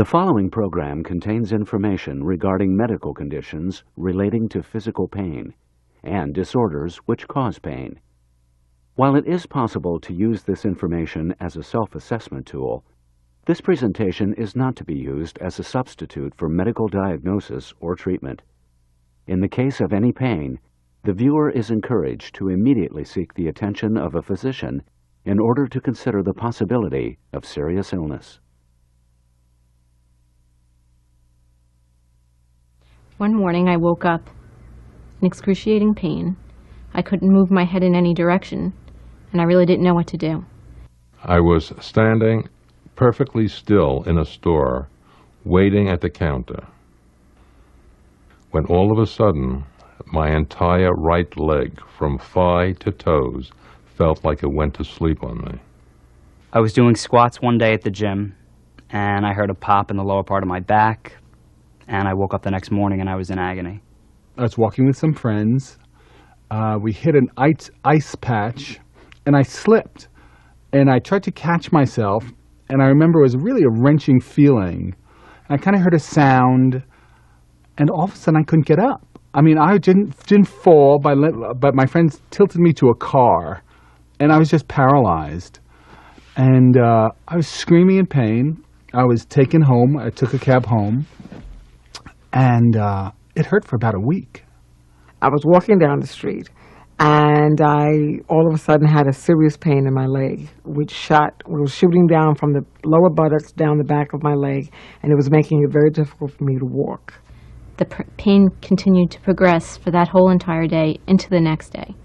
The following program contains information regarding medical conditions relating to physical pain and disorders which cause pain. While it is possible to use this information as a self-assessment tool, this presentation is not to be used as a substitute for medical diagnosis or treatment. In the case of any pain, the viewer is encouraged to immediately seek the attention of a physician in order to consider the possibility of serious illness. One morning I woke up in excruciating pain. I couldn't move my head in any direction, and I really didn't know what to do. I was standing perfectly still in a store, waiting at the counter, when all of a sudden, my entire right leg, from thigh to toes, felt like it went to sleep on me. I was doing squats one day at the gym, and I heard a pop in the lower part of my back, and I woke up the next morning and I was in agony. I was walking with some friends. We hit an ice patch, and I slipped. And I tried to catch myself, and I remember it was really a wrenching feeling. And I kind of heard a sound, and all of a sudden I couldn't get up. I mean, I didn't fall, but my friends tilted me to a car, and I was just paralyzed. And I was screaming in pain. I was taken home. I took a cab home, and it hurt for about a week. I was walking down the street, and I all of a sudden had a serious pain in my leg, which was shooting down from the lower buttocks down the back of my leg, and it was making it very difficult for me to walk. The pain continued to progress for that whole entire day into the next day,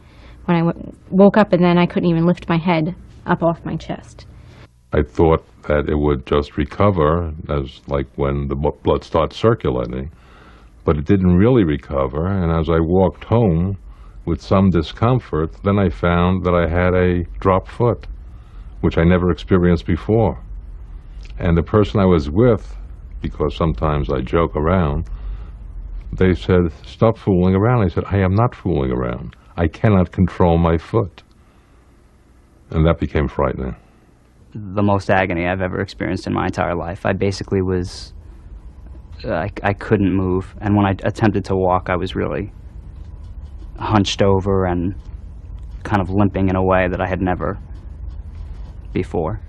when I woke up and then I couldn't even lift my head up off my chest. I thought that it would just recover, as like when the blood starts circulating, but it didn't really recover, and as I walked home with some discomfort, then I found that I had a drop foot, which I never experienced before. And the person I was with, because sometimes I joke around, they said, "Stop fooling around." I said, "I am not fooling around. I cannot control my foot." And that became frightening. The most agony I've ever experienced in my entire life. I basically was, I couldn't move, and when I attempted to walk, I was really hunched over and kind of limping in a way that I had never before.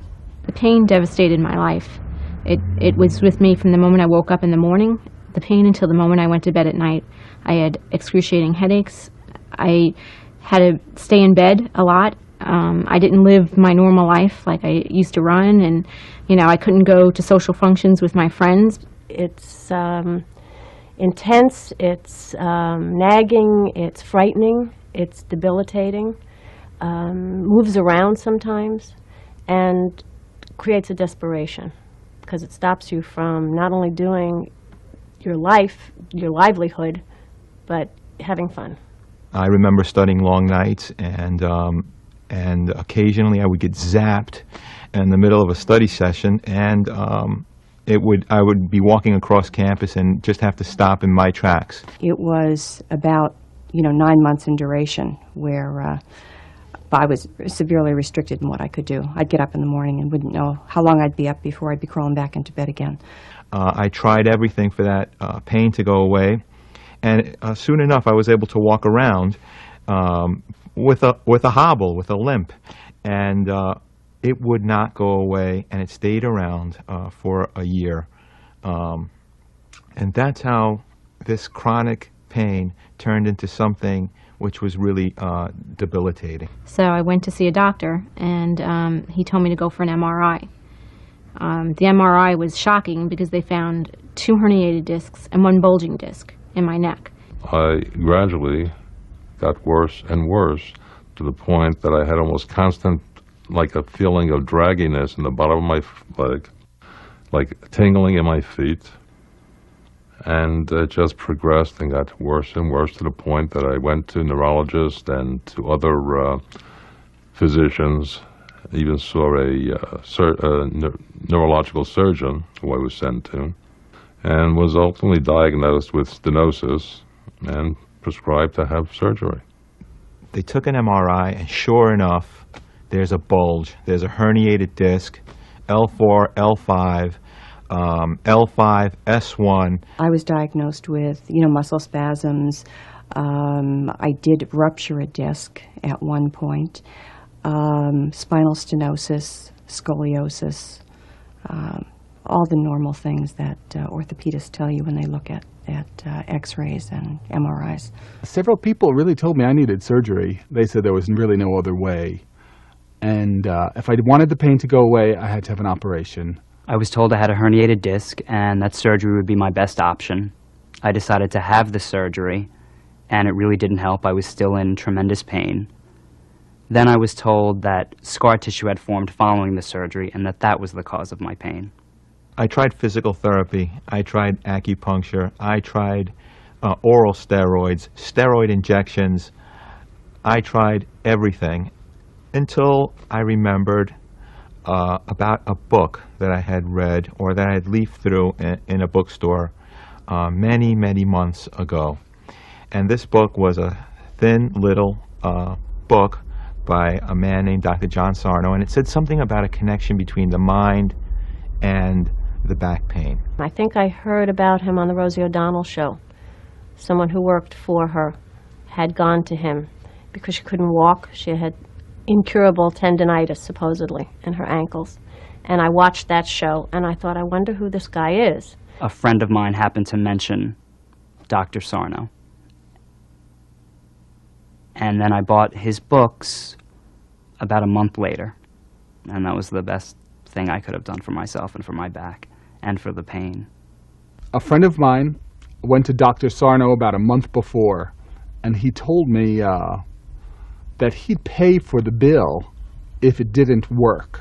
The pain devastated my life. It was with me from the moment I woke up in the morning, the pain until the moment I went to bed at night. I had excruciating headaches. I had to stay in bed a lot. I didn't live my normal life like I used to run, and I couldn't go to social functions with my friends. It's intense, it's nagging, it's frightening, it's debilitating, moves around sometimes, and creates a desperation because it stops you from not only doing your livelihood, but having fun. I remember studying long nights, and occasionally I would get zapped in the middle of a study session, and I would be walking across campus and just have to stop in my tracks. It was about 9 months in duration, where I was severely restricted in what I could do. I'd get up in the morning and wouldn't know how long I'd be up before I'd be crawling back into bed again. I tried everything for that pain to go away, and soon enough I was able to walk around with a hobble, with a limp, and it would not go away, and it stayed around for a year. And that's how this chronic pain turned into something which was really debilitating. So I went to see a doctor, and he told me to go for an MRI. The MRI was shocking because they found 2 herniated discs and 1 bulging disc in my neck. I gradually got worse and worse to the point that I had almost constant, like a feeling of dragginess in the bottom of my leg, like tingling in my feet. And it just progressed and got worse and worse to the point that I went to neurologists and to other physicians. I even saw a neurological surgeon who I was sent to, and was ultimately diagnosed with stenosis and prescribed to have surgery. They took an MRI, and sure enough, there's a bulge. There's a herniated disc, L4, L5, L5, S1. I was diagnosed with, muscle spasms. I did rupture a disc at one point, spinal stenosis, scoliosis, all the normal things that orthopedists tell you when they look at x-rays and MRIs. Several people really told me I needed surgery. They said there was really no other way. And if I wanted the pain to go away, I had to have an operation. I was told I had a herniated disc and that surgery would be my best option. I decided to have the surgery, and it really didn't help. I was still in tremendous pain. Then I was told that scar tissue had formed following the surgery and that was the cause of my pain. I tried physical therapy. I tried acupuncture. I tried oral steroids, steroid injections. I tried everything until I remembered about a book that I had read or that I had leafed through in a bookstore many, many months ago. And this book was a thin little book by a man named Dr. John Sarno, and it said something about a connection between the mind and the back pain. I think I heard about him on the Rosie O'Donnell show. Someone who worked for her had gone to him because she couldn't walk. She had incurable tendinitis, supposedly, in her ankles. And I watched that show, and I thought, I wonder who this guy is. A friend of mine happened to mention Dr. Sarno. And then I bought his books about a month later. And that was the best thing I could have done for myself and for my back and for the pain. A friend of mine went to Dr. Sarno about a month before, and he told me that he'd pay for the bill if it didn't work.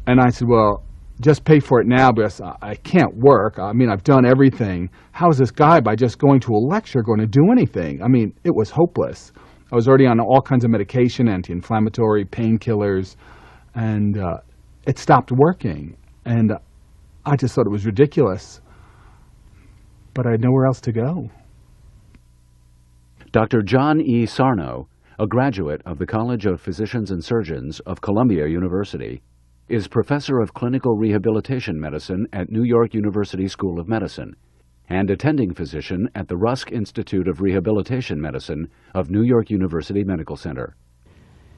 And I said, well, just pay for it now because I can't work. I mean, I've done everything. How is this guy, by just going to a lecture, going to do anything? I mean, it was hopeless. I was already on all kinds of medication, anti-inflammatory, painkillers, and it stopped working. And I just thought it was ridiculous. But I had nowhere else to go. Dr. John E. Sarno, a graduate of the College of Physicians and Surgeons of Columbia University, is professor of clinical rehabilitation medicine at New York University School of Medicine and attending physician at the Rusk Institute of Rehabilitation Medicine of New York University Medical Center.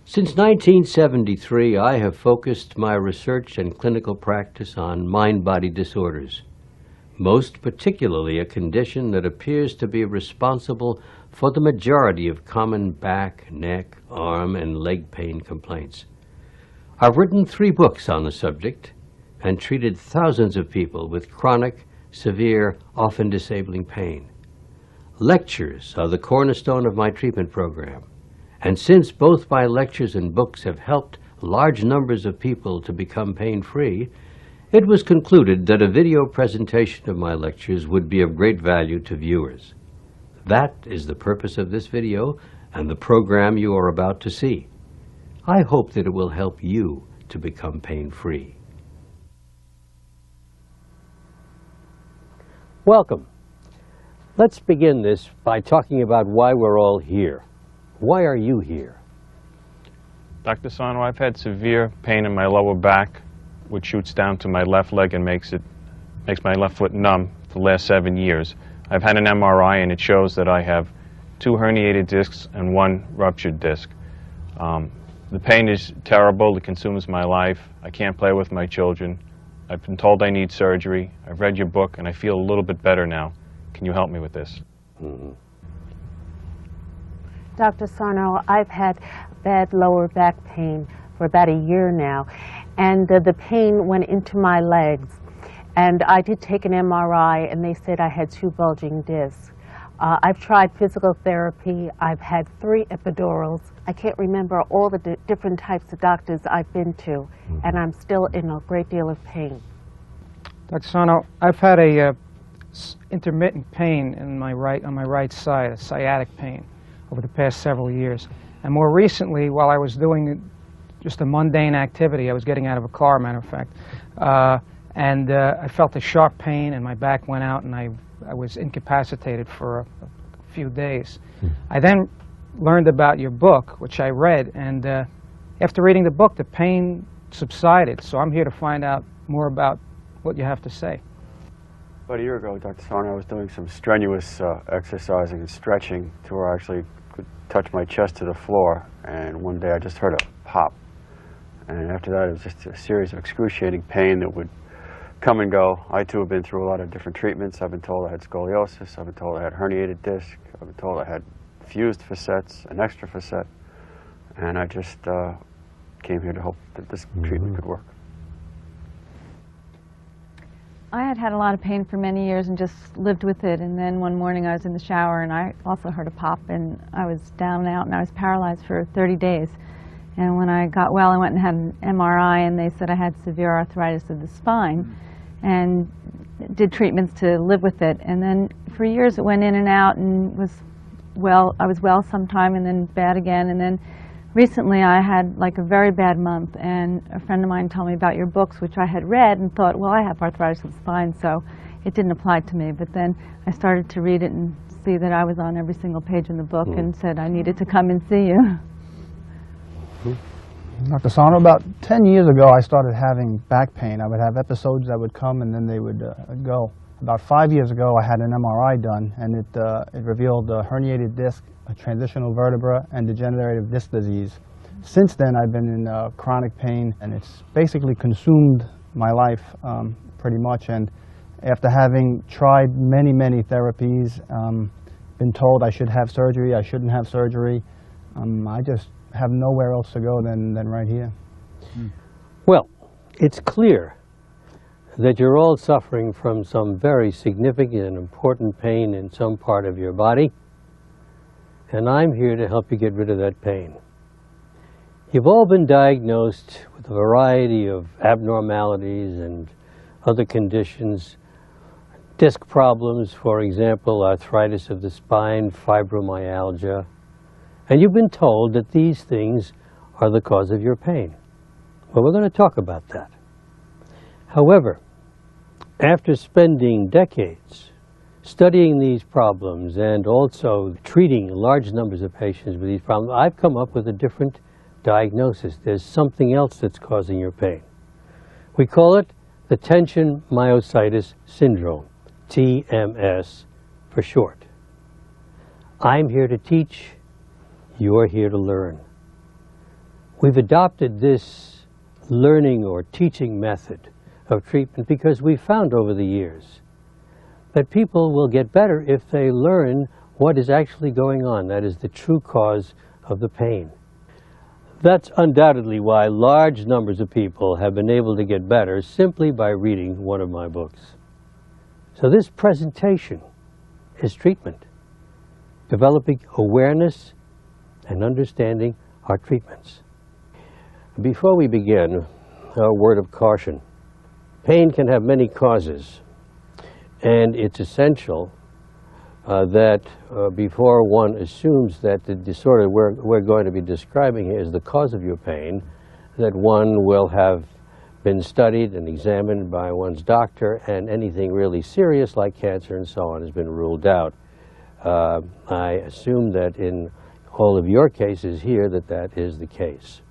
Since 1973, I have focused my research and clinical practice on mind-body disorders, most particularly a condition that appears to be responsible for the majority of common back, neck, arm, and leg pain complaints. I've written 3 books on the subject and treated thousands of people with chronic, severe, often disabling pain. Lectures are the cornerstone of my treatment program, and since both my lectures and books have helped large numbers of people to become pain-free, it was concluded that a video presentation of my lectures would be of great value to viewers. That is the purpose of this video and the program you are about to see. I hope that it will help you to become pain-free. Welcome. Let's begin this by talking about why we're all here. Why are you here? Dr. Sarno, I've had severe pain in my lower back, which shoots down to my left leg and makes my left foot numb for the last 7 years. I've had an MRI and it shows that I have 2 herniated discs and 1 ruptured disc. The pain is terrible. It consumes my life. I can't play with my children. I've been told I need surgery. I've read your book and I feel a little bit better now. Can you help me with this? Dr. Sarno, I've had bad lower back pain for about a year now, and the pain went into my legs. And I did take an MRI, and they said I had 2 bulging discs. I've tried physical therapy. I've had 3 epidurals. I can't remember all the different types of doctors I've been to, and I'm still in a great deal of pain. Dr. Sarno, I've had a intermittent pain on my right side, a sciatic pain, over the past several years. And more recently, while I was doing just a mundane activity, I was getting out of a car, matter of fact, and I felt a sharp pain and my back went out and I was incapacitated for a few days. I then learned about your book, which I read, and after reading the book, the pain subsided. So I'm here to find out more about what you have to say. About a year ago, Dr. Sarno, I was doing some strenuous exercising and stretching to where I actually could touch my chest to the floor, and one day I just heard a pop. And after that, it was just a series of excruciating pain that would come and go. I, too, have been through a lot of different treatments. I've been told I had scoliosis. I've been told I had herniated disc. I've been told I had fused facets, an extra facet. And I just came here to hope that this treatment could work. I had had a lot of pain for many years and just lived with it. And then one morning I was in the shower and I also heard a pop, and I was down and out and I was paralyzed for 30 days. And when I got well, I went and had an MRI, and they said I had severe arthritis of the spine, and did treatments to live with it. And then for years it went in and out, and was well. I was well sometime and then bad again. And then recently I had like a very bad month, and a friend of mine told me about your books, which I had read and thought, well, I have arthritis of the spine, so it didn't apply to me. But then I started to read it and see that I was on every single page in the book, and said I needed to come and see you. Dr. Sarno, about 10 years ago I started having back pain. I would have episodes that would come and then they would go. About 5 years ago I had an MRI done, and it revealed a herniated disc, a transitional vertebra, and degenerative disc disease. Since then I've been in chronic pain, and it's basically consumed my life pretty much. And after having tried many therapies, been told I should have surgery, I shouldn't have surgery, I just have nowhere else to go than right here. Well, it's clear that you're all suffering from some very significant and important pain in some part of your body, and I'm here to help you get rid of that pain. You've all been diagnosed with a variety of abnormalities and other conditions, disc problems, for example, arthritis of the spine, fibromyalgia, and you've been told that these things are the cause of your pain. Well, we're going to talk about that. However, after spending decades studying these problems and also treating large numbers of patients with these problems, I've come up with a different diagnosis. There's something else that's causing your pain. We call it the tension myositis syndrome, TMS for short. I'm here to teach. You're here to learn. We've adopted this learning or teaching method of treatment because we've found over the years that people will get better if they learn what is actually going on. That is the true cause of the pain. That's undoubtedly why large numbers of people have been able to get better simply by reading one of my books. So this presentation is treatment, developing awareness and understanding our treatments. Before we begin, a word of caution. Pain can have many causes, and it's essential that before one assumes that the disorder we're going to be describing here is the cause of your pain, that one will have been studied and examined by one's doctor, and anything really serious like cancer and so on has been ruled out. I assume that in all of your cases here that is the case.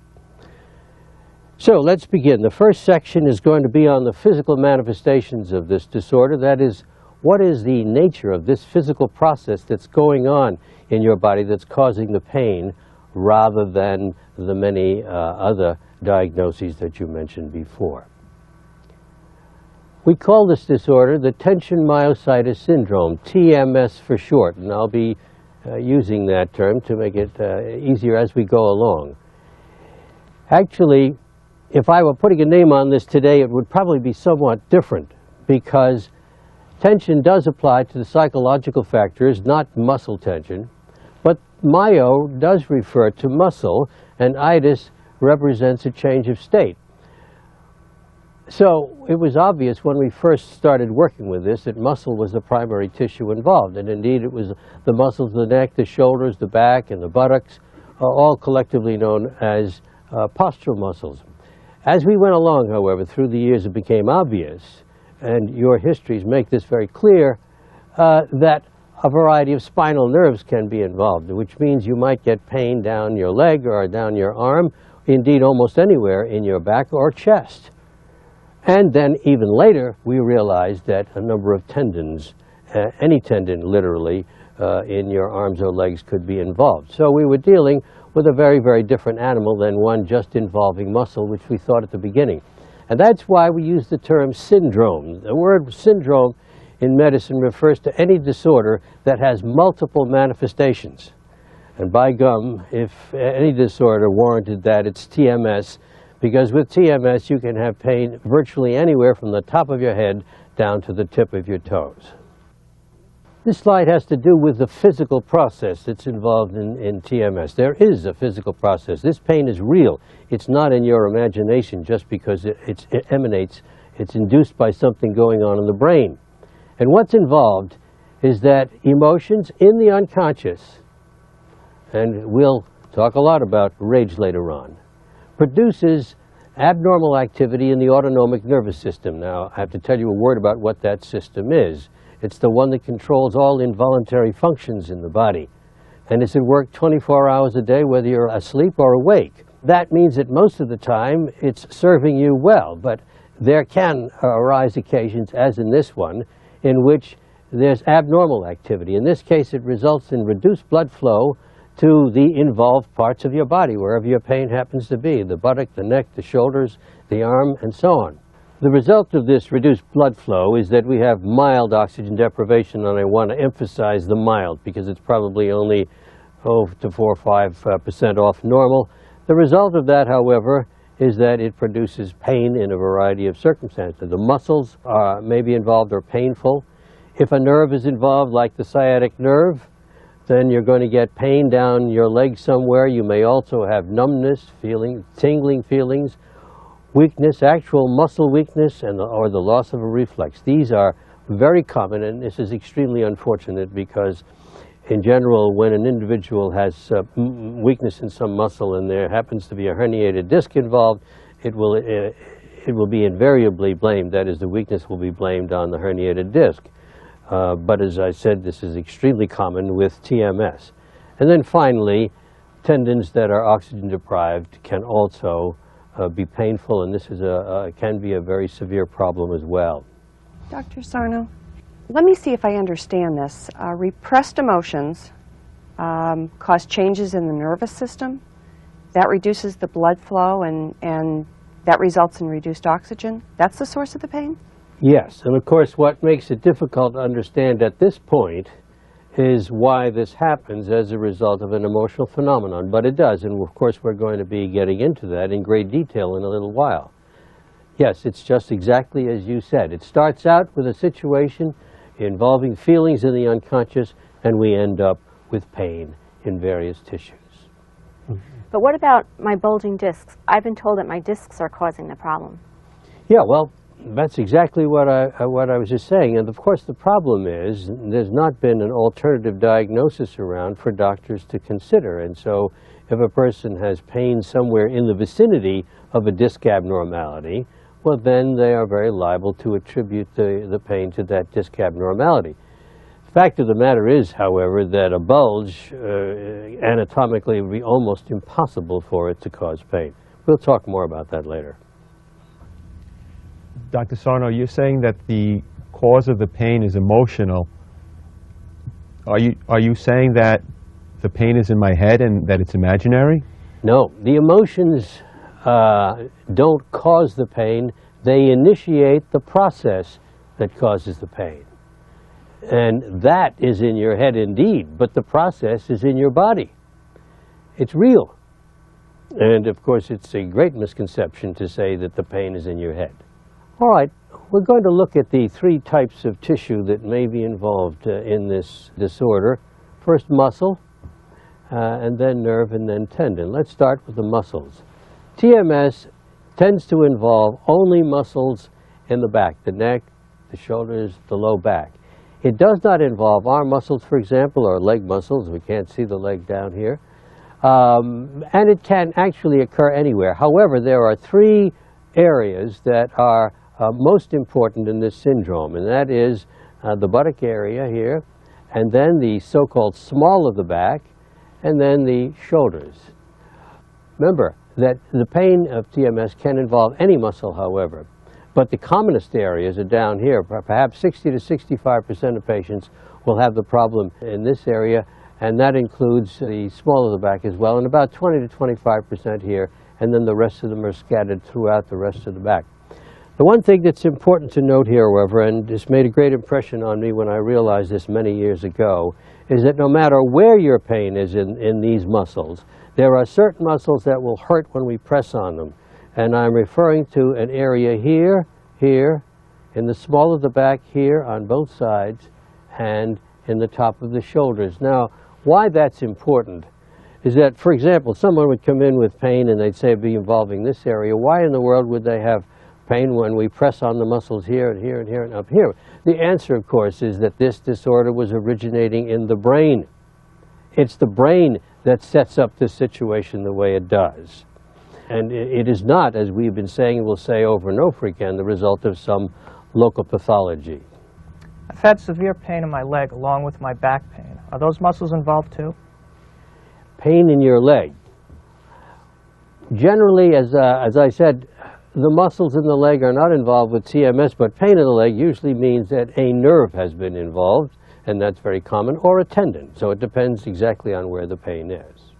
So let's begin. The first section is going to be on the physical manifestations of this disorder. That is, what is the nature of this physical process that's going on in your body that's causing the pain, rather than the many other diagnoses that you mentioned before. We call this disorder the tension myositis syndrome, TMS for short, and I'll be using that term to make it easier as we go along. Actually, if I were putting a name on this today, it would probably be somewhat different, because tension does apply to the psychological factors, not muscle tension, but myo does refer to muscle, and itis represents a change of state. So it was obvious when we first started working with this that muscle was the primary tissue involved, and indeed it was the muscles of the neck, the shoulders, the back, and the buttocks, all collectively known as postural muscles. As we went along, however, through the years it became obvious, and your histories make this very clear, that a variety of spinal nerves can be involved, which means you might get pain down your leg or down your arm, indeed almost anywhere in your back or chest. And then even later, we realized that a number of tendons, any tendon literally, in your arms or legs could be involved. So we were dealing with a very, very different animal than one just involving muscle, which we thought at the beginning. And that's why we use the term syndrome. The word syndrome in medicine refers to any disorder that has multiple manifestations. And by gum, if any disorder warranted that, it's TMS, because with TMS you can have pain virtually anywhere from the top of your head down to the tip of your toes. This slide has to do with the physical process that's involved in TMS. There is a physical process. This pain is real. It's not in your imagination just because it emanates. It's induced by something going on in the brain. And what's involved is that emotions in the unconscious, and we'll talk a lot about rage later on, produces abnormal activity in the autonomic nervous system. Now, I have to tell you a word about what that system is. It's the one that controls all involuntary functions in the body. And it's at work 24 hours a day, whether you're asleep or awake. That means that most of the time it's serving you well, but there can arise occasions, as in this one, in which there's abnormal activity. In this case, it results in reduced blood flow to the involved parts of your body, wherever your pain happens to be, the buttock, the neck, the shoulders, the arm, and so on. The result of this reduced blood flow is that we have mild oxygen deprivation, and I want to emphasize the mild because it's probably only 4 or 5% off normal. The result of that, however, is that it produces pain in a variety of circumstances. The muscles may be involved or painful. If a nerve is involved, like the sciatic nerve, then you're going to get pain down your leg somewhere. You may also have numbness, tingling feelings, weakness, actual muscle weakness, or the loss of a reflex. These are very common, and this is extremely unfortunate because, in general, when an individual has weakness in some muscle and there happens to be a herniated disc involved, it will be invariably blamed. That is, the weakness will be blamed on the herniated disc. But as I said, this is extremely common with TMS. And then finally, tendons that are oxygen deprived can also be painful, and this is can be a very severe problem as well. Dr. Sarno, let me see if I understand this. Repressed emotions cause changes in the nervous system. That reduces the blood flow, and that results in reduced oxygen. That's the source of the pain? Yes, and of course what makes it difficult to understand at this point is why this happens as a result of an emotional phenomenon. But it does, and of course we're going to be getting into that in great detail in a little while. Yes, it's just exactly as you said. It starts out with a situation involving feelings in the unconscious, and we end up with pain in various tissues. But what about my bulging discs? I've been told that my discs are causing the problem. Yeah, well, that's exactly what I was just saying. And of course the problem is there's not been an alternative diagnosis around for doctors to consider. And so if a person has pain somewhere in the vicinity of a disc abnormality, well, then they are very liable to attribute the pain to that disc abnormality. The fact of the matter is, however, that a bulge anatomically would be almost impossible for it to cause pain. We'll talk more about that later. Dr. Sarno, you're saying that the cause of the pain is emotional. Are you saying that the pain is in my head and that it's imaginary? No, the emotions don't cause the pain. They initiate the process that causes the pain. And that is in your head indeed, but the process is in your body. It's real. And of course, it's a great misconception to say that the pain is in your head. All right, we're going to look at the 3 types of tissue that may be involved in this disorder. First, muscle, and then nerve, and then tendon. Let's start with the muscles. TMS tends to involve only muscles in the back, the neck, the shoulders, the low back. It does not involve arm muscles, for example, or leg muscles. We can't see the leg down here. And it can actually occur anywhere. However, there are 3 areas that are most important in this syndrome, and that is the buttock area here, and then the so-called small of the back, and then the shoulders. Remember that the pain of TMS can involve any muscle, however. But the commonest areas are down here. Perhaps 60 to 65% of patients will have the problem in this area, and that includes the small of the back as well, and about 20 to 25% here, and then the rest of them are scattered throughout the rest of the back. The one thing that's important to note here, however, and this made a great impression on me when I realized this many years ago, is that no matter where your pain is in these muscles, there are certain muscles that will hurt when we press on them. And I'm referring to an area here, here, in the small of the back here on both sides, and in the top of the shoulders. Now, why that's important is that, for example, someone would come in with pain and they'd say it'd be involving this area. Why in the world would they have pain when we press on the muscles here and here and here and up here? The answer, of course, is that this disorder was originating in the brain. It's the brain that sets up this situation the way it does. And it is not, as we've been saying and will say over and over again, the result of some local pathology. I've had severe pain in my leg along with my back pain. Are those muscles involved too? Pain in your leg. Generally, as I said, the muscles in the leg are not involved with TMS, but pain in the leg usually means that a nerve has been involved, and that's very common, or a tendon. So it depends exactly on where the pain is.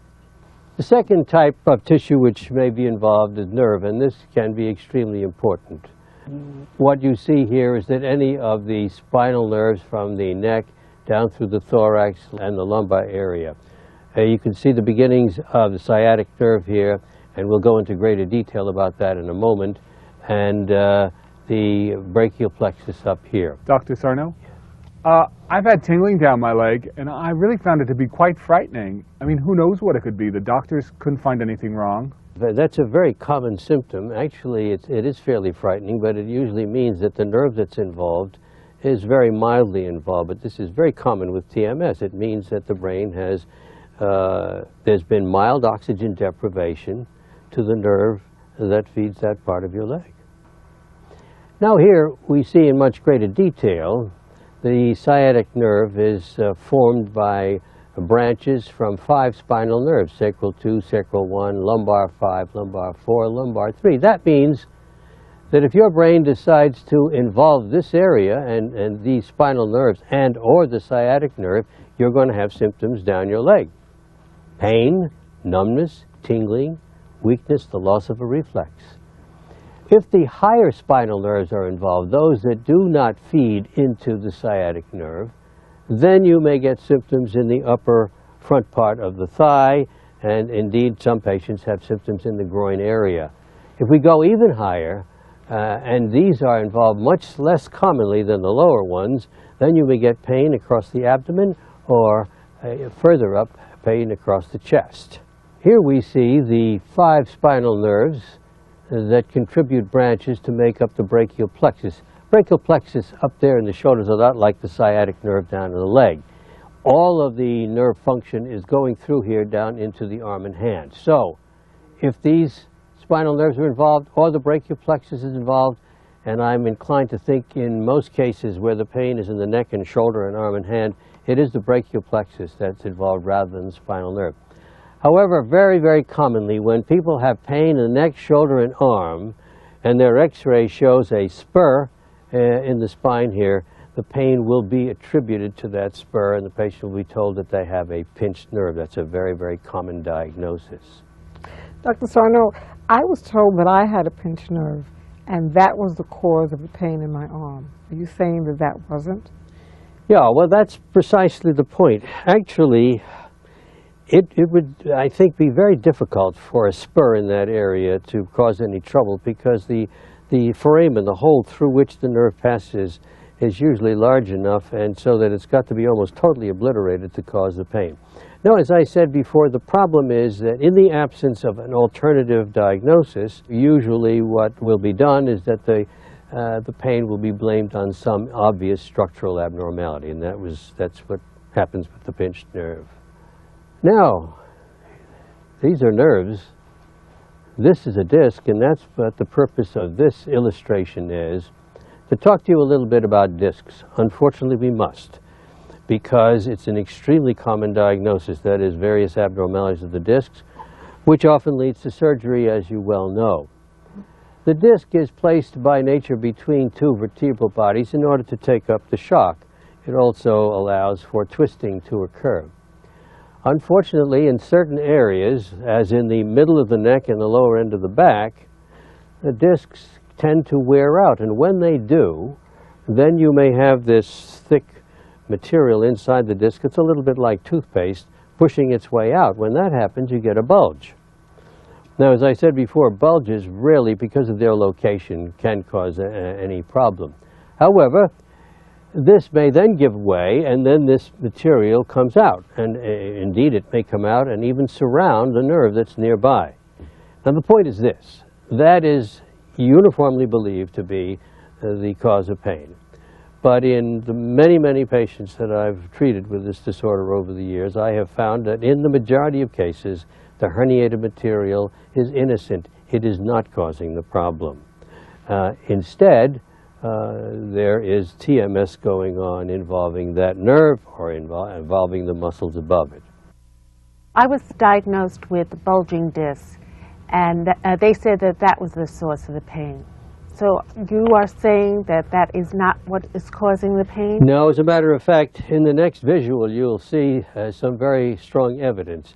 The second type of tissue which may be involved is nerve, and this can be extremely important. What you see here is that any of the spinal nerves from the neck down through the thorax and the lumbar area. You can see the beginnings of the sciatic nerve here, and we'll go into greater detail about that in a moment, and the brachial plexus up here. Dr. Sarno? I've had tingling down my leg, and I really found it to be quite frightening. I mean, who knows what it could be? The doctors couldn't find anything wrong. That's a very common symptom. Actually, it is fairly frightening, but it usually means that the nerve that's involved is very mildly involved. But this is very common with TMS. It means that the brain has, there's been mild oxygen deprivation to the nerve that feeds that part of your leg. Now here we see in much greater detail the sciatic nerve is formed by branches from 5 spinal nerves: sacral 2, sacral 1, lumbar 5, lumbar 4, lumbar 3. That means that if your brain decides to involve this area and these spinal nerves and or the sciatic nerve, you're going to have symptoms down your leg. Pain, numbness, tingling, weakness, the loss of a reflex. If the higher spinal nerves are involved, those that do not feed into the sciatic nerve, then you may get symptoms in the upper front part of the thigh, and indeed some patients have symptoms in the groin area. If we go even higher, and these are involved much less commonly than the lower ones, then you may get pain across the abdomen or further up, pain across the chest. Here we see the 5 spinal nerves that contribute branches to make up the brachial plexus. Brachial plexus up there in the shoulders are not like the sciatic nerve down in the leg. All of the nerve function is going through here down into the arm and hand. So if these spinal nerves are involved or the brachial plexus is involved, and I'm inclined to think in most cases where the pain is in the neck and shoulder and arm and hand, it is the brachial plexus that's involved rather than the spinal nerve. However, very, very commonly, when people have pain in the neck, shoulder, and arm, and their x-ray shows a spur in the spine here, the pain will be attributed to that spur, and the patient will be told that they have a pinched nerve. That's a very, very common diagnosis. Dr. Sarno, I was told that I had a pinched nerve, and that was the cause of the pain in my arm. Are you saying that that wasn't? Yeah, well, that's precisely the point. Actually, it would, I think, be very difficult for a spur in that area to cause any trouble because the foramen, the hole through which the nerve passes, is usually large enough and so that it's got to be almost totally obliterated to cause the pain. Now, as I said before, the problem is that in the absence of an alternative diagnosis, usually what will be done is that the pain will be blamed on some obvious structural abnormality, and that's what happens with the pinched nerve. Now, these are nerves. This is a disc, and that's what the purpose of this illustration is, to talk to you a little bit about discs. Unfortunately, we must, because it's an extremely common diagnosis, that is, various abnormalities of the discs, which often leads to surgery, as you well know. The disc is placed by nature between two vertebral bodies in order to take up the shock. It also allows for twisting to occur. Unfortunately, in certain areas, as in the middle of the neck and the lower end of the back, the discs tend to wear out, and when they do, then you may have this thick material inside the disc. It's a little bit like toothpaste pushing its way out. When that happens, you get a bulge. Now, as I said before, bulges rarely, because of their location, can cause any problem. However, this may then give way, and then this material comes out. And indeed, it may come out and even surround the nerve that's nearby. Now, the point is this. That is uniformly believed to be the cause of pain. But in the many, many patients that I've treated with this disorder over the years, I have found that in the majority of cases, the herniated material is innocent. It is not causing the problem. Instead, there is TMS going on involving that nerve or involving the muscles above it. I was diagnosed with bulging discs, and they said that that was the source of the pain. So you are saying that that is not what is causing the pain? No, as a matter of fact, in the next visual you'll see some very strong evidence.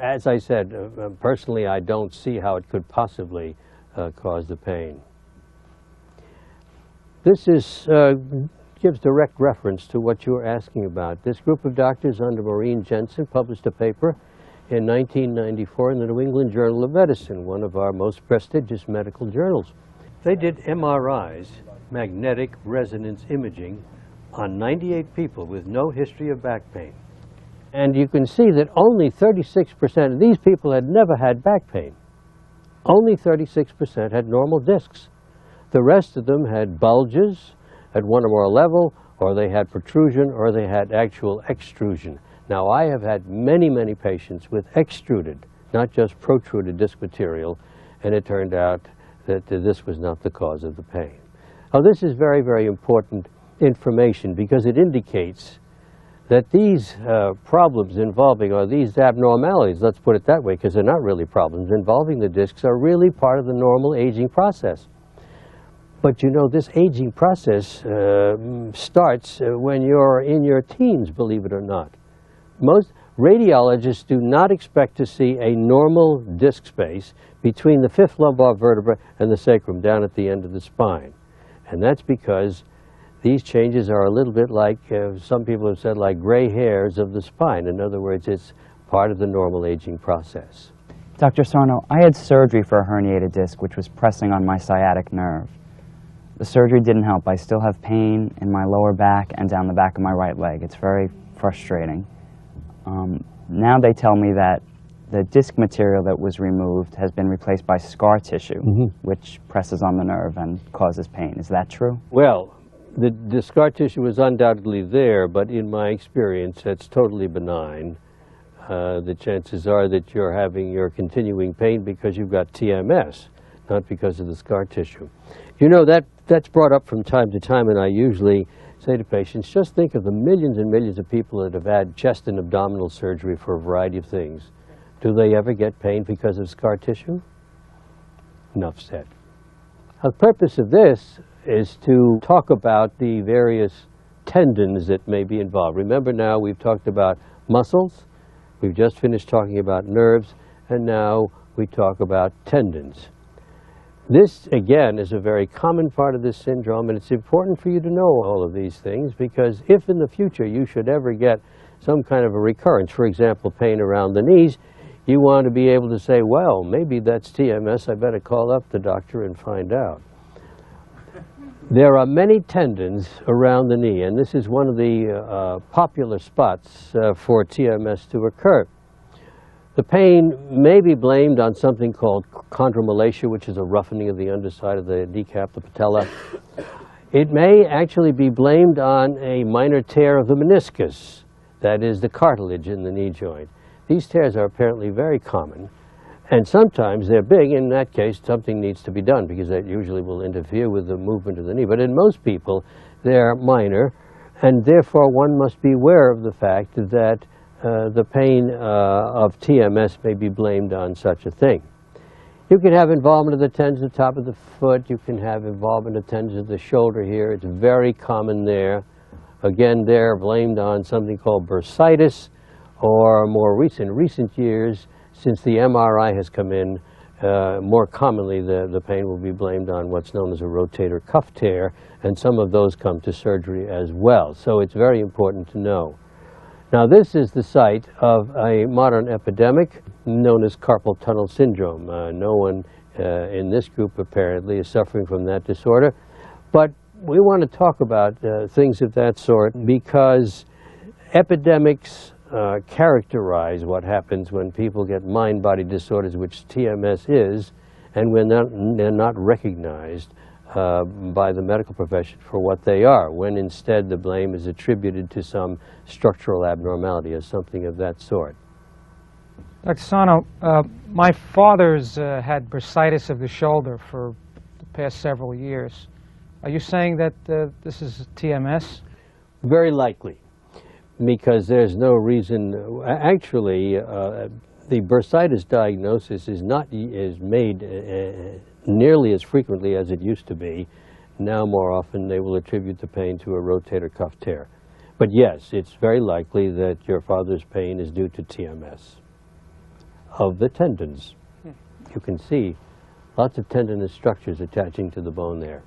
As I said, personally I don't see how it could possibly cause the pain. This gives direct reference to what you were asking about. This group of doctors under Maureen Jensen published a paper in 1994 in the New England Journal of Medicine, one of our most prestigious medical journals. They did MRIs, magnetic resonance imaging, on 98 people with no history of back pain. And you can see that only 36% of these people had never had back pain. Only 36% had normal discs. The rest of them had bulges at one or more level, or they had protrusion, or they had actual extrusion. Now, I have had many, many patients with extruded, not just protruded disc material, and it turned out that this was not the cause of the pain. Now, this is very, very important information because it indicates that these problems involving, or these abnormalities, let's put it that way, because they're not really problems, involving the discs are really part of the normal aging process. But you know, this aging process starts when you're in your teens, believe it or not. Most radiologists do not expect to see a normal disc space between the fifth lumbar vertebra and the sacrum down at the end of the spine. And that's because these changes are a little bit like, some people have said, like gray hairs of the spine. In other words, it's part of the normal aging process. Dr. Sarno, I had surgery for a herniated disc which was pressing on my sciatic nerve. The surgery didn't help. I still have pain in my lower back and down the back of my right leg. It's very frustrating. Now they tell me that the disc material that was removed has been replaced by scar tissue, which presses on the nerve and causes pain. Is that true? Well, the scar tissue is undoubtedly there, but in my experience, it's totally benign. The chances are that you're continuing pain because you've got TMS, not because of the scar tissue. You know, that's brought up from time to time, and I usually say to patients, just think of the millions and millions of people that have had chest and abdominal surgery for a variety of things. Do they ever get pain because of scar tissue? Enough said. The purpose of this is to talk about the various tendons that may be involved. Remember now, we've talked about muscles, we've just finished talking about nerves, and now we talk about tendons. This, again, is a very common part of this syndrome, and it's important for you to know all of these things, because if in the future you should ever get some kind of a recurrence, for example, pain around the knees, you want to be able to say, well, maybe that's TMS, I better call up the doctor and find out. There are many tendons around the knee, and this is one of the popular spots for TMS to occur. The pain may be blamed on something called chondromalacia, which is a roughening of the underside of the kneecap, the patella. It may actually be blamed on a minor tear of the meniscus, that is the cartilage in the knee joint. These tears are apparently very common, and sometimes they're big. In that case, something needs to be done because that usually will interfere with the movement of the knee. But in most people, they're minor, and therefore one must be aware of the fact that the pain of TMS may be blamed on such a thing. You can have involvement of the tendons at the top of the foot. You can have involvement of tendons of the shoulder here. It's very common there. Again, they're blamed on something called bursitis, or more recent years, since the MRI has come in, more commonly the pain will be blamed on what's known as a rotator cuff tear, and some of those come to surgery as well. So it's very important to know. Now, this is the site of a modern epidemic known as carpal tunnel syndrome. No one in this group apparently is suffering from that disorder, but we want to talk about things of that sort because epidemics characterize what happens when people get mind-body disorders, which TMS is, and when they're not recognized by the medical profession for what they are, when instead the blame is attributed to some structural abnormality or something of that sort. Dr. Sano, my father's had bursitis of the shoulder for the past several years. Are you saying that this is TMS? Very likely, because there's no reason. Actually, the bursitis diagnosis is made nearly as frequently as it used to be. Now, more often, they will attribute the pain to a rotator cuff tear. But yes, it's very likely that your father's pain is due to TMS of the tendons. You can see lots of tendinous structures attaching to the bone there.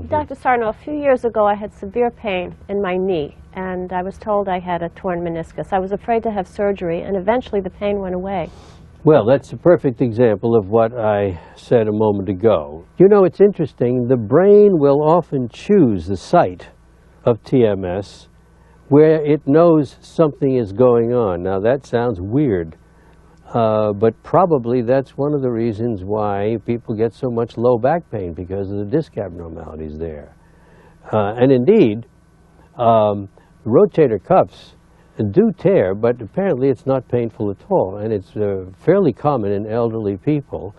Dr. Sarno, a few years ago I had severe pain in my knee, and I was told I had a torn meniscus. I was afraid to have surgery, and eventually the pain went away. Well, that's a perfect example of what I said a moment ago. You know, it's interesting. The brain will often choose the site of TMS where it knows something is going on. Now, that sounds weird, but probably that's one of the reasons why people get so much low back pain, because of the disc abnormalities there. And indeed, rotator cuffs do tear, but apparently it's not painful at all, and it's fairly common in elderly people.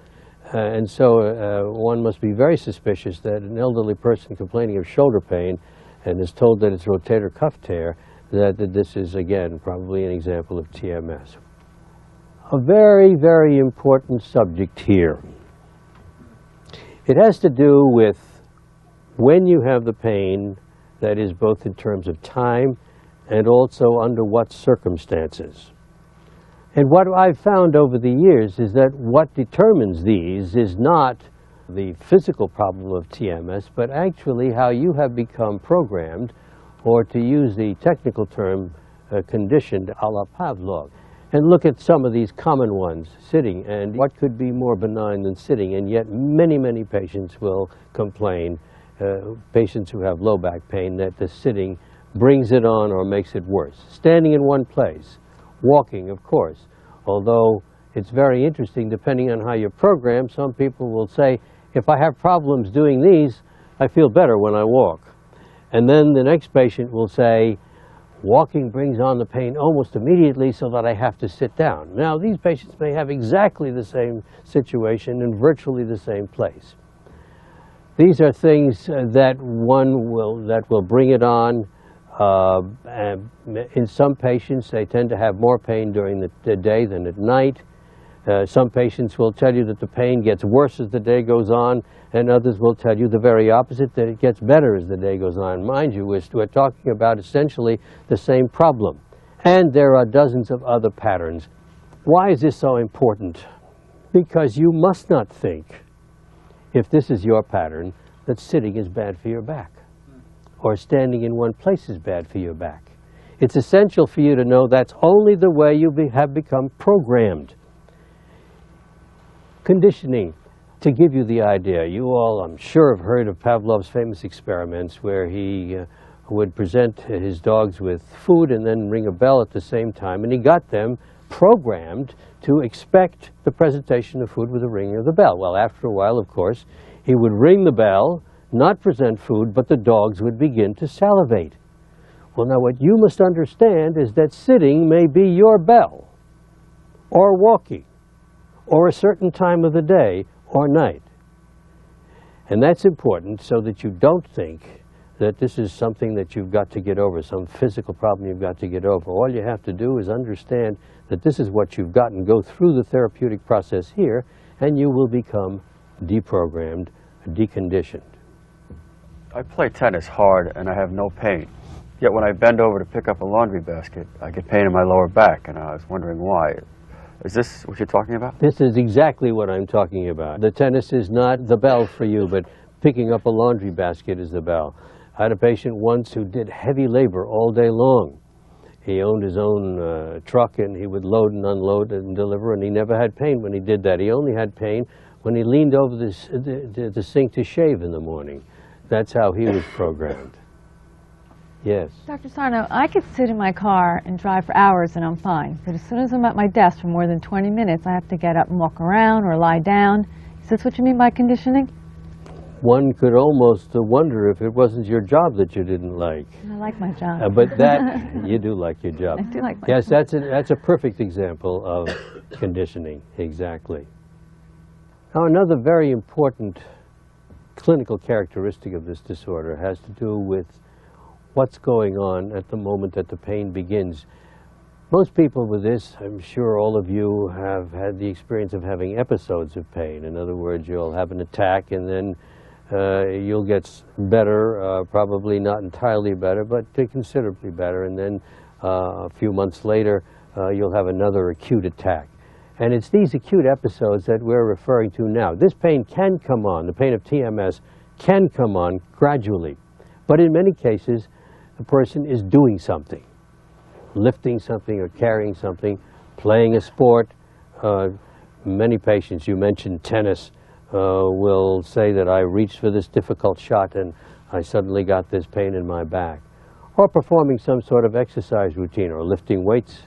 And so one must be very suspicious that an elderly person complaining of shoulder pain and is told that it's rotator cuff tear, that this is, again, probably an example of TMS. A very, very important subject here. It has to do with when you have the pain, that is both in terms of time and also under what circumstances. And what I've found over the years is that what determines these is not the physical problem of TMS, but actually how you have become programmed, or to use the technical term, conditioned a la Pavlov. And look at some of these common ones, sitting, and what could be more benign than sitting, and yet many, many patients will complain, patients who have low back pain, that the sitting brings it on or makes it worse. Standing in one place, walking, of course, although it's very interesting, depending on how you're programmed, some people will say, if I have problems doing these, I feel better when I walk. And then the next patient will say, walking brings on the pain almost immediately so that I have to sit down. Now, these patients may have exactly the same situation in virtually the same place. These are things that will bring it on. And in some patients, they tend to have more pain during the day than at night. Some patients will tell you that the pain gets worse as the day goes on, and others will tell you the very opposite, that it gets better as the day goes on. Mind you, we're talking about essentially the same problem. And there are dozens of other patterns. Why is this so important? Because you must not think, if this is your pattern, that sitting is bad for your back, or standing in one place is bad for your back. It's essential for you to know that's only the way you have become programmed. Conditioning, to give you the idea, you all, I'm sure, have heard of Pavlov's famous experiments where he would present his dogs with food and then ring a bell at the same time, and he got them programmed to expect the presentation of food with the ringing of the bell. Well, after a while, of course, he would ring the bell, not present food, but the dogs would begin to salivate. Well, now what you must understand is that sitting may be your bell, or walking, or a certain time of the day or night. And that's important so that you don't think that this is something that you've got to get over, some physical problem you've got to get over. All you have to do is understand that this is what you've got and go through the therapeutic process here, and you will become deprogrammed, deconditioned. I play tennis hard and I have no pain. Yet when I bend over to pick up a laundry basket, I get pain in my lower back, and I was wondering why. Is this what you're talking about? This is exactly what I'm talking about. The tennis is not the bell for you, but picking up a laundry basket is the bell. I had a patient once who did heavy labor all day long. He owned his own truck, and he would load and unload and deliver, and he never had pain when he did that. He only had pain when he leaned over the sink to shave in the morning. That's how he was programmed. Yes. Dr. Sarno, I could sit in my car and drive for hours and I'm fine. But as soon as I'm at my desk for more than 20 minutes, I have to get up and walk around or lie down. Is this what you mean by conditioning? One could almost wonder if it wasn't your job that you didn't like. I like my job. But that, you do like your job. I do like my Yes, job. that's a perfect example of conditioning, exactly. Now, another very important clinical characteristic of this disorder has to do with what's going on at the moment that the pain begins. Most people with this, I'm sure all of you have had the experience of having episodes of pain. In other words, you'll have an attack and then you'll get better, probably not entirely better, but considerably better. And then a few months later, you'll have another acute attack. And it's these acute episodes that we're referring to now. This pain can come on, the pain of TMS can come on gradually. But in many cases, the person is doing something, lifting something or carrying something, playing a sport. Many patients, you mentioned tennis, will say that I reached for this difficult shot and I suddenly got this pain in my back. Or performing some sort of exercise routine or lifting weights.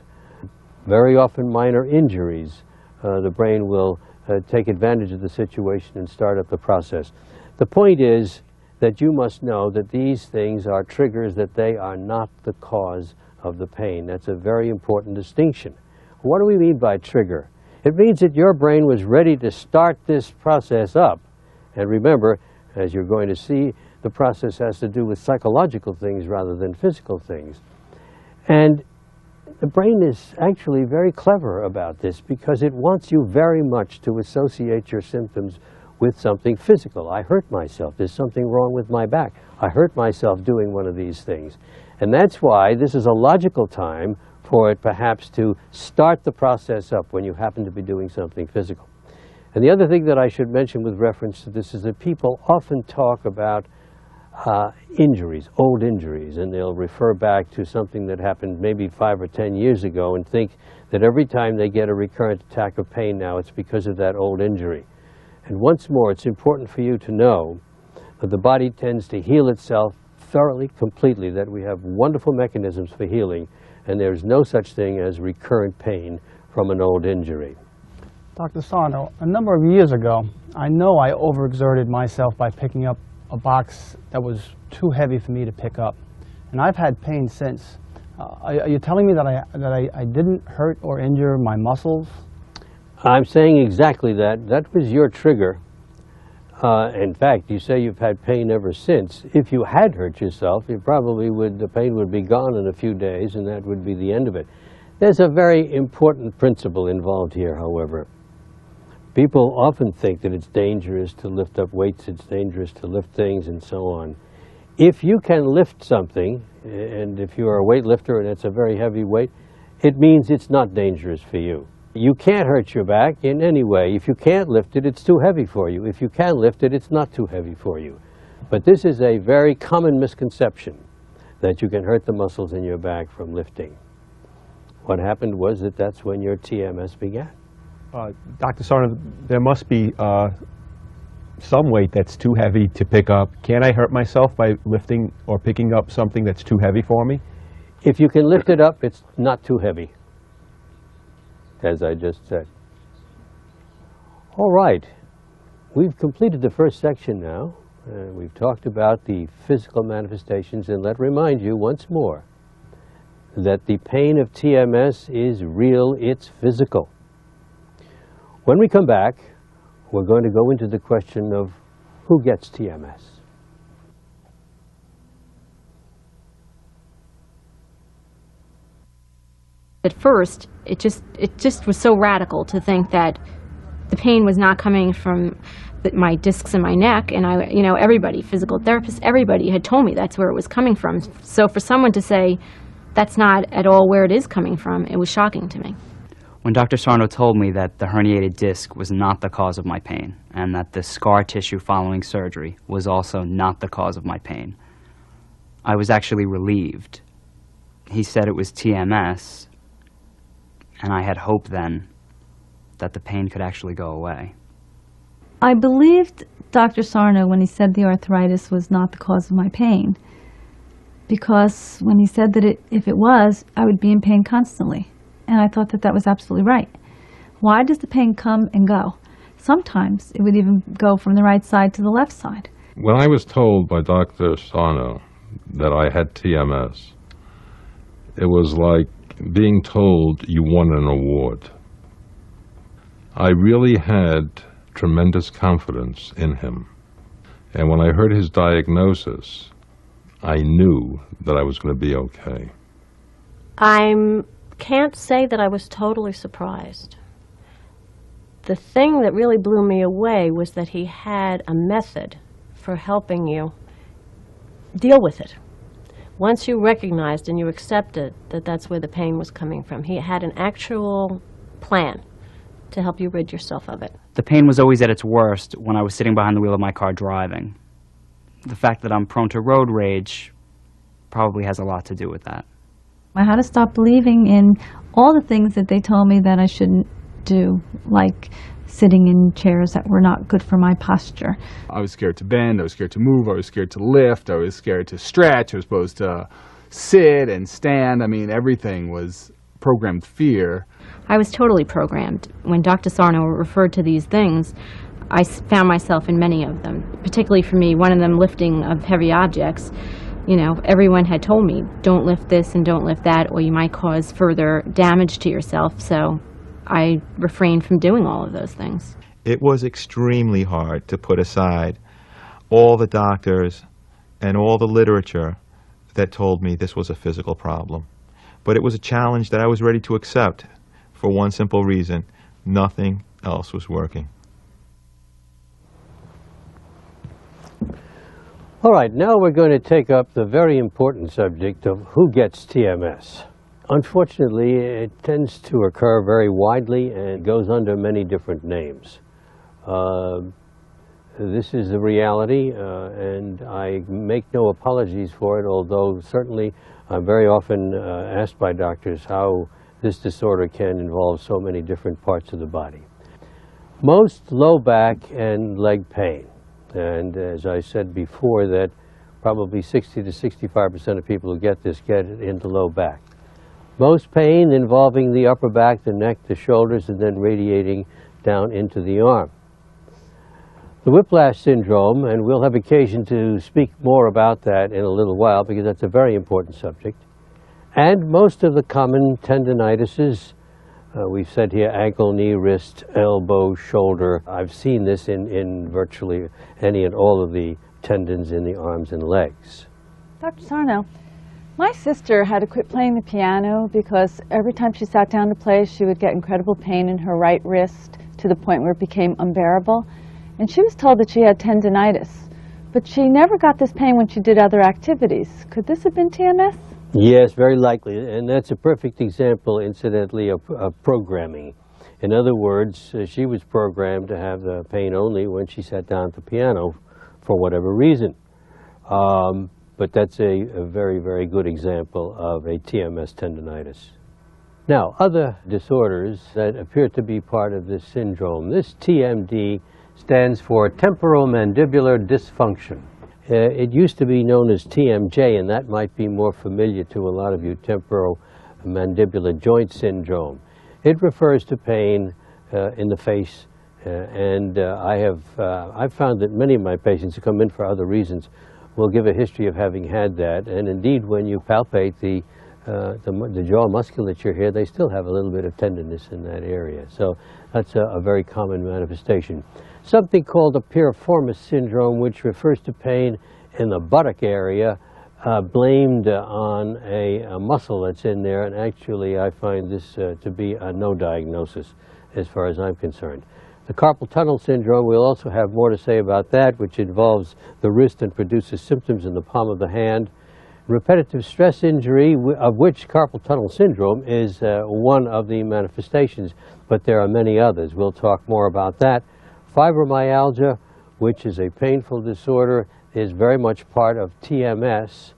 Very often minor injuries. The brain will take advantage of the situation and start up the process. The point is that you must know that these things are triggers, that they are not the cause of the pain. That's a very important distinction. What do we mean by trigger? It means that your brain was ready to start this process up. And remember, as you're going to see, the process has to do with psychological things rather than physical things. And the brain is actually very clever about this because it wants you very much to associate your symptoms with something physical. I hurt myself. There's something wrong with my back. I hurt myself doing one of these things. And that's why this is a logical time for it perhaps to start the process up when you happen to be doing something physical. And the other thing that I should mention with reference to this is that people often talk about injuries, old injuries, and they'll refer back to something that happened maybe 5 or 10 years ago and think that every time they get a recurrent attack of pain now, it's because of that old injury. And once more, it's important for you to know that the body tends to heal itself thoroughly, completely, that we have wonderful mechanisms for healing, and there's no such thing as recurrent pain from an old injury. Dr. Sarno, a number of years ago, I know I overexerted myself by picking up a box that was too heavy for me to pick up. And I've had pain since. Are you telling me that I didn't hurt or injure my muscles? I'm saying exactly that. That was your trigger. In fact, you say you've had pain ever since. If you had hurt yourself, you probably would, the pain would be gone in a few days, and that would be the end of it. There's a very important principle involved here, however. People often think that it's dangerous to lift up weights, it's dangerous to lift things, and so on. If you can lift something, and if you are a weightlifter and it's a very heavy weight, it means it's not dangerous for you. You can't hurt your back in any way. If you can't lift it, it's too heavy for you. If you can lift it, it's not too heavy for you. But this is a very common misconception, that you can hurt the muscles in your back from lifting. What happened was that that's when your TMS began. Dr. Sarno, there must be some weight that's too heavy to pick up. Can't I hurt myself by lifting or picking up something that's too heavy for me? If you can lift it up, it's not too heavy, as I just said. All right, we've completed the first section now. We've talked about the physical manifestations, and let me remind you once more that the pain of TMS is real, it's physical. When we come back, we're going to go into the question of who gets TMS. At first, it just was so radical to think that the pain was not coming from my discs in my neck, and everybody, physical therapists, everybody had told me that's where it was coming from. So for someone to say that's not at all where it is coming from, it was shocking to me. When Dr. Sarno told me that the herniated disc was not the cause of my pain, and that the scar tissue following surgery was also not the cause of my pain, I was actually relieved. He said it was TMS, and I had hope then that the pain could actually go away. I believed Dr. Sarno when he said the arthritis was not the cause of my pain, because when he said that if it was, I would be in pain constantly. And I thought that that was absolutely right. Why does the pain come and go? Sometimes it would even go from the right side to the left side. When I was told by Dr. Sarno that I had TMS, it was like being told you won an award. I really had tremendous confidence in him. And when I heard his diagnosis, I knew that I was going to be okay. Can't say that I was totally surprised. The thing that really blew me away was that he had a method for helping you deal with it. Once you recognized and you accepted that that's where the pain was coming from, he had an actual plan to help you rid yourself of it. The pain was always at its worst when I was sitting behind the wheel of my car driving. The fact that I'm prone to road rage probably has a lot to do with that. I had to stop believing in all the things that they told me that I shouldn't do, like sitting in chairs that were not good for my posture. I was scared to bend, I was scared to move, I was scared to lift, I was scared to stretch, I was supposed to sit and stand. I mean, everything was programmed fear. I was totally programmed. When Dr. Sarno referred to these things, I found myself in many of them, particularly for me, one of them lifting of heavy objects. Everyone had told me, don't lift this and don't lift that, or you might cause further damage to yourself. So I refrained from doing all of those things. It was extremely hard to put aside all the doctors and all the literature that told me this was a physical problem. But it was a challenge that I was ready to accept for one simple reason: nothing else was working. All right, now we're going to take up the very important subject of who gets TMS. Unfortunately, it tends to occur very widely and goes under many different names. This is the reality, and I make no apologies for it, although certainly I'm very often asked by doctors how this disorder can involve so many different parts of the body. Most low back and leg pain, and as I said before, that probably 60 to 65% of people who get this get it in the low back. Most pain involving the upper back, the neck, the shoulders, and then radiating down into the arm. The whiplash syndrome, and we'll have occasion to speak more about that in a little while because that's a very important subject. And most of the common tendinitises, we've said here ankle, knee, wrist, elbow, shoulder. I've seen this in virtually any and all of the tendons in the arms and legs. Dr. Sarno, my sister had to quit playing the piano because every time she sat down to play, she would get incredible pain in her right wrist to the point where it became unbearable. And she was told that she had tendinitis, but she never got this pain when she did other activities. Could this have been TMS? Yes, very likely, and that's a perfect example, incidentally, of programming. In other words, she was programmed to have the pain only when she sat down at the piano for whatever reason. But that's a very, very good example of a TMS tendinitis. Now, other disorders that appear to be part of this syndrome, this TMD stands for temporomandibular dysfunction. It used to be known as TMJ, and that might be more familiar to a lot of you, temporomandibular joint syndrome. It refers to pain in the face, and I've found that many of my patients who come in for other reasons will give a history of having had that, and indeed when you palpate the jaw musculature here, they still have a little bit of tenderness in that area. So that's a very common manifestation. Something called a piriformis syndrome, which refers to pain in the buttock area, blamed on a muscle that's in there, and actually I find this to be a no diagnosis as far as I'm concerned. The carpal tunnel syndrome, we'll also have more to say about that, which involves the wrist and produces symptoms in the palm of the hand. Repetitive stress injury, of which carpal tunnel syndrome is one of the manifestations, but there are many others. We'll talk more about that. Fibromyalgia, which is a painful disorder, is very much part of TMS,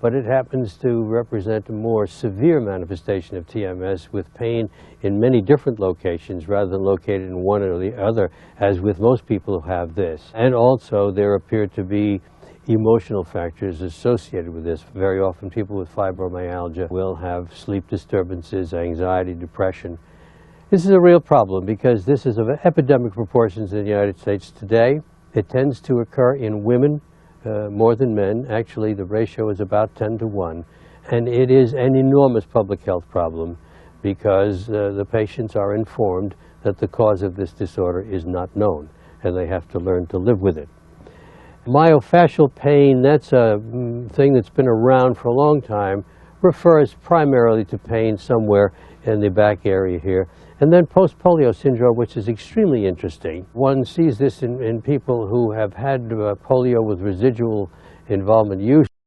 but it happens to represent a more severe manifestation of TMS with pain in many different locations rather than located in one or the other, as with most people who have this. And also there appear to be emotional factors associated with this. Very often people with fibromyalgia will have sleep disturbances, anxiety, depression. This is a real problem because this is of epidemic proportions in the United States today. It tends to occur in women more than men. Actually, the ratio is about 10 to 1. And it is an enormous public health problem because the patients are informed that the cause of this disorder is not known, and they have to learn to live with it. Myofascial pain, that's a thing that's been around for a long time, refers primarily to pain somewhere in the back area here. And then post-polio syndrome, which is extremely interesting. One sees this in people who have had polio with residual involvement use.